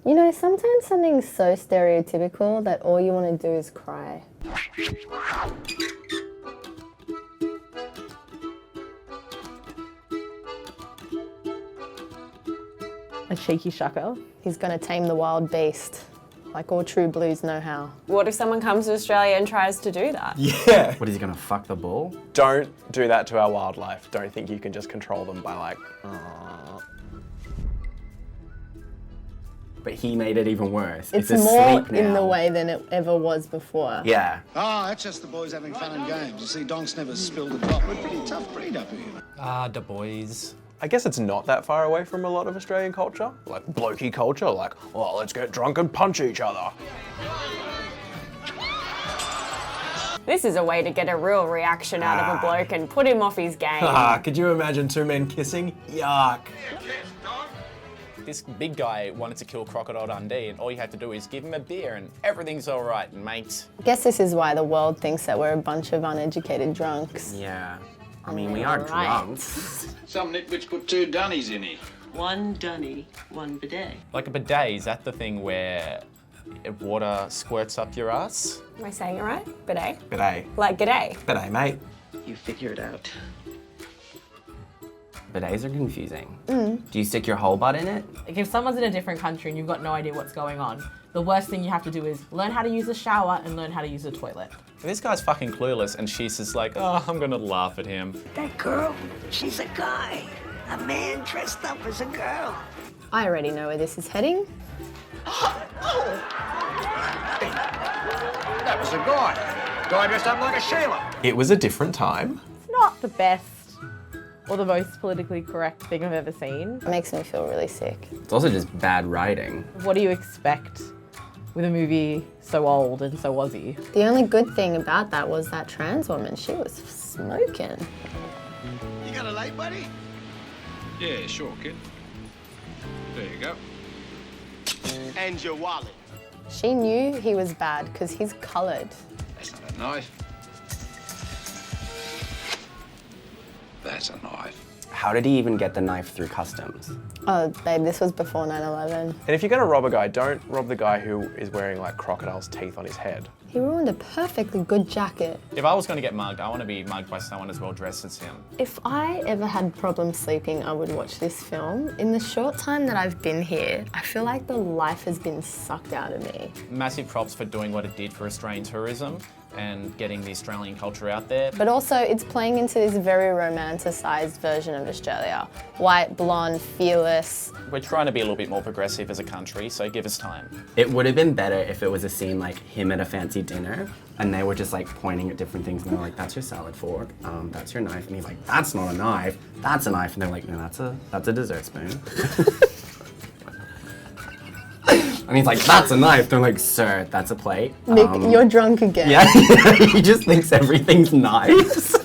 You know, sometimes something's so stereotypical that all you want to do is cry. A cheeky shucker. He's gonna tame the wild beast, like all true blues know how. What if someone comes to Australia and tries to do that? Yeah. What, is he gonna fuck the bull? Don't do that to our wildlife. Don't think you can just control them by like, But he made it even worse. It's asleep more now. in the way than it ever was before. Yeah. Oh, that's just the boys having fun and games. You see, Donk's never spilled a drop. We're a pretty tough breed up here. Ah, the boys. I guess it's not that far away from a lot of Australian culture. Like blokey culture, like, oh, let's get drunk and punch each other. This is a way to get a real reaction out of a bloke and put him off his game. Ah, could you imagine two men kissing? Yuck. This big guy wanted to kill Crocodile Dundee, and all you have to do is give him a beer and everything's all right, mate. I guess this is why the world thinks that we're a bunch of uneducated drunks. Yeah. I mean, we are drunk. Some nitwits put 2 dunnies in it. 1 dunny, 1 bidet. Like a bidet, is that the thing where water squirts up your ass? Am I saying it right? Bidet? Bidet. Like g'day. Bidet, mate. You figure it out. Bidets are confusing. Do you stick your whole butt in it? Like if someone's in a different country and you've got no idea what's going on, the worst thing you have to do is learn how to use a shower and learn how to use a toilet. This guy's fucking clueless, and she's just like, oh, I'm gonna laugh at him. That girl, she's a guy. A man dressed up as a girl. I already know where this is heading. That was a guy. Guy dressed up like a Sheila. It was a different time. It's not the best or the most politically correct thing I've ever seen. It makes me feel really sick. It's also just bad writing. What do you expect with a movie so old and so Aussie? The only good thing about that was that trans woman, she was smoking. You got a light, buddy? Yeah, sure, kid. There you go. And your wallet. She knew he was bad because he's coloured. That's not a knife. That's a knife. How did he even get the knife through customs? Oh, babe, this was before 9/11. And if you're gonna rob a guy, don't rob the guy who is wearing like crocodile's teeth on his head. He ruined a perfectly good jacket. If I was gonna get mugged, I wanna be mugged by someone as well dressed as him. If I ever had problems sleeping, I would watch this film. In the short time that I've been here, I feel like the life has been sucked out of me. Massive props for doing what it did for Australian tourism and getting the Australian culture out there. But also, it's playing into this very romanticised version of Australia. White, blonde, fearless. We're trying to be a little bit more progressive as a country, so give us time. It would have been better if it was a scene like him at a fancy dinner and they were just like pointing at different things and they're like, that's your salad fork, that's your knife. And he's like, that's not a knife, that's a knife. And they're like, no, that's a dessert spoon. And he's like, that's a knife. They're like, sir, that's a plate. Nick, you're drunk again. Yeah, he just thinks everything's knives.